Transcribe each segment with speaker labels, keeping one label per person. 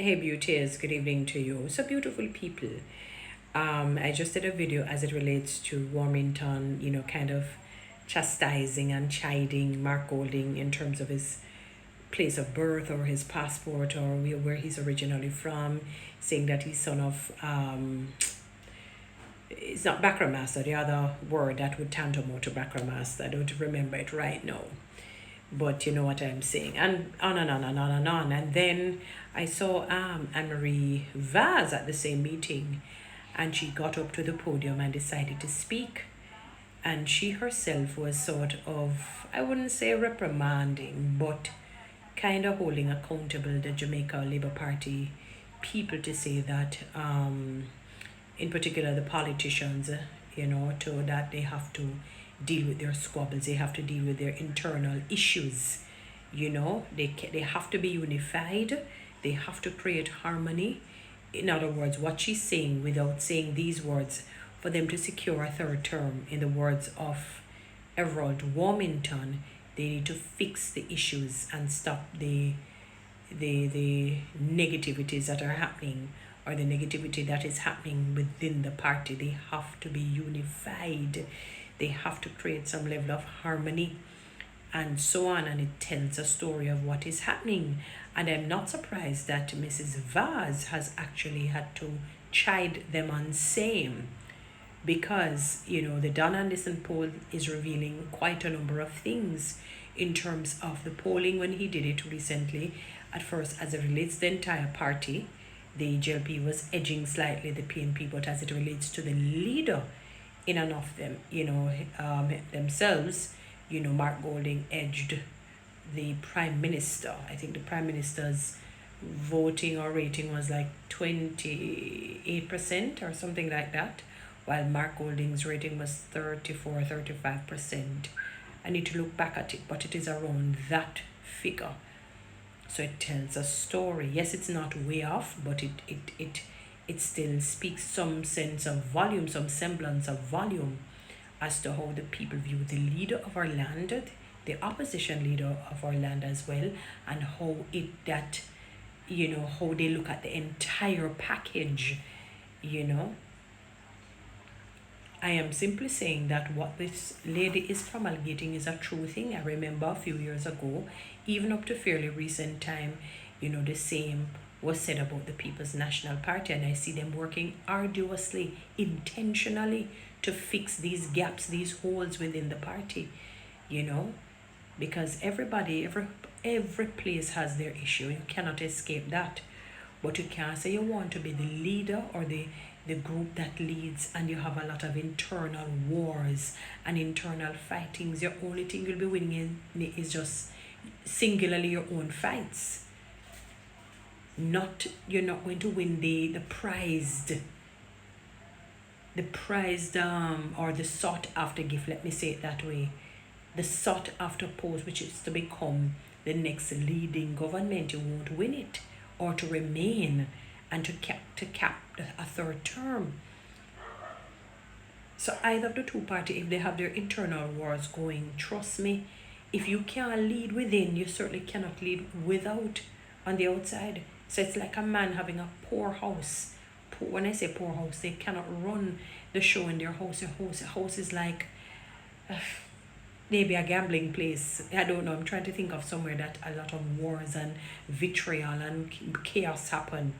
Speaker 1: Hey beauties, good evening to you. So beautiful people. I just did a video as it relates to Warmington, kind of chastising and chiding Mark Golding in terms of his place of birth or his passport or where he's originally from, saying that he's son of it's not Bakramaster, the other word that would tantamount to Bakramaster. I don't remember it right now, but you know what I'm saying, and on and on and on and on. And then I saw Anne-Marie Vaz at the same meeting, and she got up to the podium and decided to speak. And she herself was sort of, I wouldn't say reprimanding, but kind of holding accountable the Jamaica Labour Party people to say that, in particular the politicians, to that they have to deal with their squabbles, they have to deal with their internal issues. They have to be unified, they have to create harmony. In other words, what she's saying, without saying these words, for them to secure a third term, in the words of Everald Warmington, they need to fix the issues and stop the negativities that are happening, or the negativity that is happening within the party. They have to be unified. They have to create some level of harmony, and so on. And it tells a story of what is happening. And I'm not surprised that Mrs. Vaz has actually had to chide them on same, because the Don Anderson poll is revealing quite a number of things in terms of the polling when he did it recently. At first, as it relates to the entire party, the JLP was edging slightly the PNP, but as it relates to the leader in and of them, themselves, Mark Golding edged the Prime Minister. I think the Prime Minister's voting or rating was like 28% or something like that, while Mark Golding's rating was 35%. I need to look back at it, but it is around that figure. So it tells a story. Yes, it's not way off, but it still speaks some sense of volume, some semblance of volume, as to how the people view the leader of our land, the opposition leader of our land as well, and how how they look at the entire package. I am simply saying that what this lady is promulgating is a true thing. I remember a few years ago, even up to fairly recent time, the same was said about the People's National Party, and I see them working arduously, intentionally, to fix these gaps, these holes within the party, because every place has their issue. You cannot escape that. But you can't say you want to be the leader or the group that leads, and you have a lot of internal wars and internal fightings. Your only thing you'll be winning is just singularly your own fights. You're not going to win the prized or the sought after gift, let me say it that way, the sought after post, which is to become the next leading government. You won't win it, or to remain and to cap a third term. So either of the two parties, if they have their internal wars going, trust me, if you can't lead within, you certainly cannot lead without on the outside. So it's like a man having a poor house. When I say poor house, they cannot run the show in their house. Their house is like maybe a gambling place. I don't know. I'm trying to think of somewhere that a lot of wars and vitriol and chaos happen.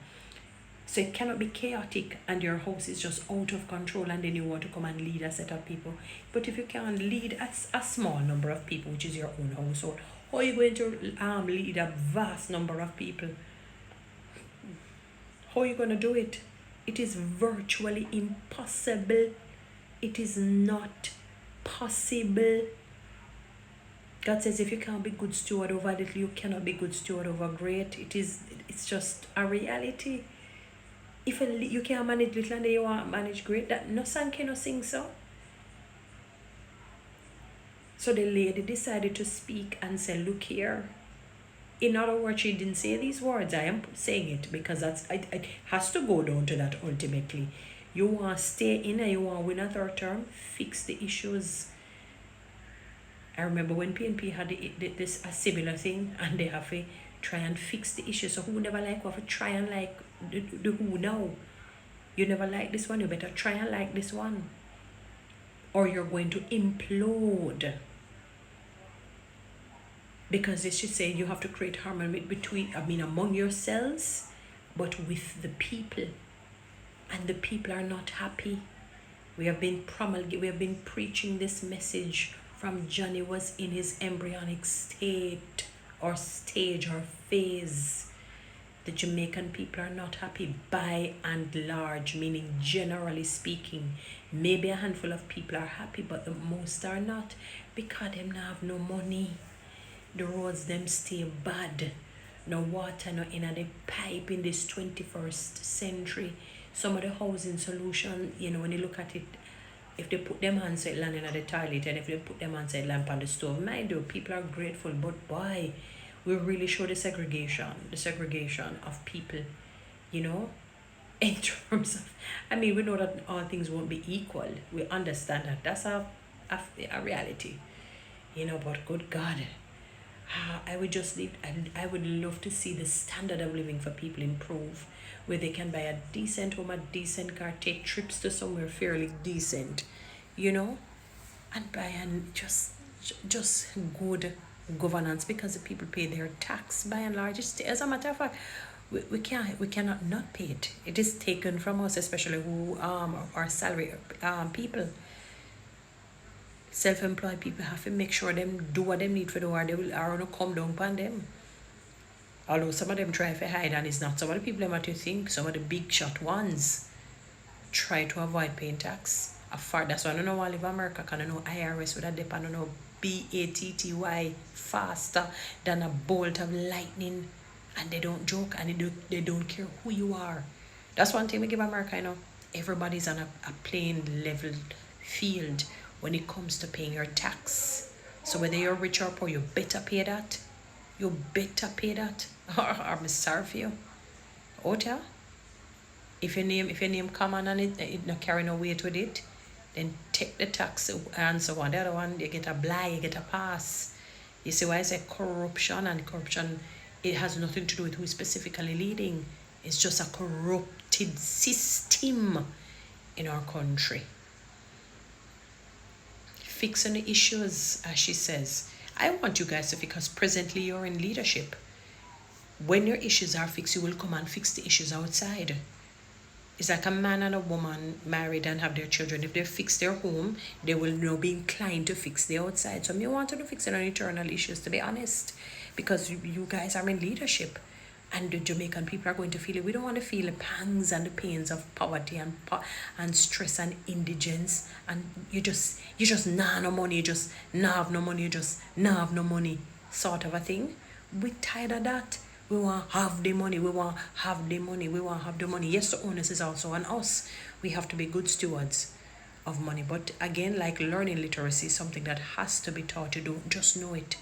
Speaker 1: So it cannot be chaotic and your house is just out of control, and then you want to come and lead a set of people. But if you can lead a small number of people, which is your own household, how are you going to lead a vast number of people? How are you going to do it? It is virtually impossible. It is not possible. God says if you can't be good steward over little, you cannot be good steward over great. It's just a reality. If you can't manage little and then you want to manage great, that no song cannot sing so. So the lady decided to speak and say, look here. In other words, she didn't say these words. I am saying it because it has to go down to that ultimately. You want to stay in and you want to win a third term, fix the issues. I remember when PNP had a similar thing, and they have Try and fix the issue. So who never like what, try and like the who now. You never like this one, you better try and like this one. Or you're going to implode. Because it should say you have to create harmony between, among yourselves, but with the people. And the people are not happy. We have been preaching this message from Johnny was in his embryonic state or stage or phase. The Jamaican people are not happy by and large, meaning generally speaking. Maybe a handful of people are happy, but the most are not, because them not have no money. The roads them stay bad. No water, no in the pipe in this 21st century. Some of the housing solution, when you look at it, if they put them hands at land in the toilet, and if they put them hands at lamp on the stove, mind you, people are grateful, but boy, we really show the segregation of people, in terms of, we know that all things won't be equal. We understand that. That's a reality, but good God, I would love to see the standard of living for people improve, where they can buy a decent home, a decent car, take trips to somewhere fairly decent, and buy and just good governance, because the people pay their tax by and large. As a matter of fact, we cannot not pay it. It is taken from us, especially who are salary people. Self-employed people have to make sure them do what they need for the or they will are gonna come down upon them. Although some of them try to hide, and it's not some of the people them what you think. Some of the big shot ones try to avoid paying tax. That's why I don't know why I live in America, because I know IRS with a dip, I don't know BATTY faster than a bolt of lightning, and they don't joke, and they don't care who you are. That's one thing we give America, everybody's on a plain level field when it comes to paying your tax. So whether you're rich or poor, you better pay that. You better pay that, or I'm sorry for you. Out here, if your name come on and it not carry no weight with it, then take the tax and so on. The other one, you get a blight, you get a pass. You see why I say corruption, and corruption, it has nothing to do with who is specifically leading. It's just a corrupted system in our country. Fixing the issues, as she says. I want you guys to, because presently you're in leadership. When your issues are fixed, you will come and fix the issues outside. It's like a man and a woman married and have their children. If they fix their home, they will now be inclined to fix the outside. So me want to fix on internal issues, to be honest, because you guys are in leadership, and the Jamaican people are going to feel it. We don't want to feel the pangs and the pains of poverty and stress and indigence, and you just nah no money, you just nah have no money, you just nah have no money, sort of a thing. We're tired of that. We want to have the money. We want to have the money. We want to have the money. Yes, the onus is also on us. We have to be good stewards of money. But again, like learning literacy is something that has to be taught. You don't just know it.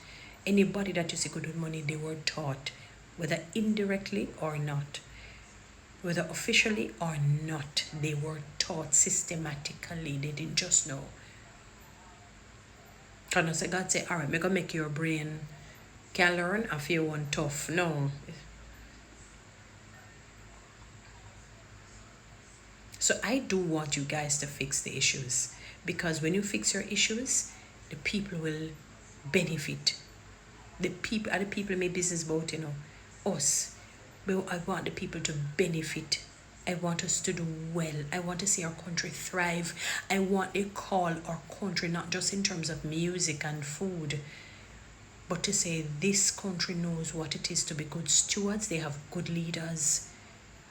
Speaker 1: Anybody that you see good with money, they were taught, whether indirectly or not, whether officially or not, they were taught systematically. They didn't just know. God say, all right, I'm going to make your brain can learn and feel one tough. No. So I do want you guys to fix the issues, because when you fix your issues, the people will benefit. The people in my business about, us. But I want the people to benefit. I want us to do well. I want to see our country thrive. I want to call our country not just in terms of music and food, but to say this country knows what it is to be good stewards. They have good leaders.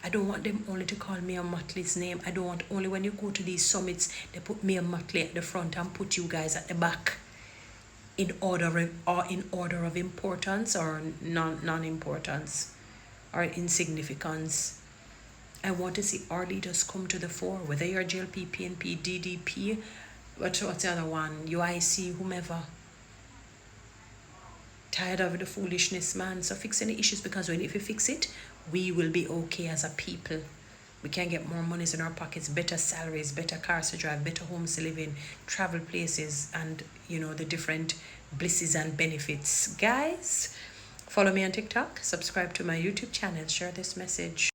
Speaker 1: I don't want them only to call Mayor Motley's name. I don't want only when you go to these summits, they put Mayor Motley at the front and put you guys at the back in order of importance or non-importance or insignificance. I want to see our leaders come to the fore, whether you're JLP, PNP, DDP, what's the other one, UIC, whomever. Tired of the foolishness, man. So fixing the issues, because if we fix it, we will be okay as a people. We can get more monies in our pockets, better salaries, better cars to drive, better homes to live in, travel places, and the different blisses and benefits. Guys, Follow me on TikTok, subscribe to my YouTube channel, share this message.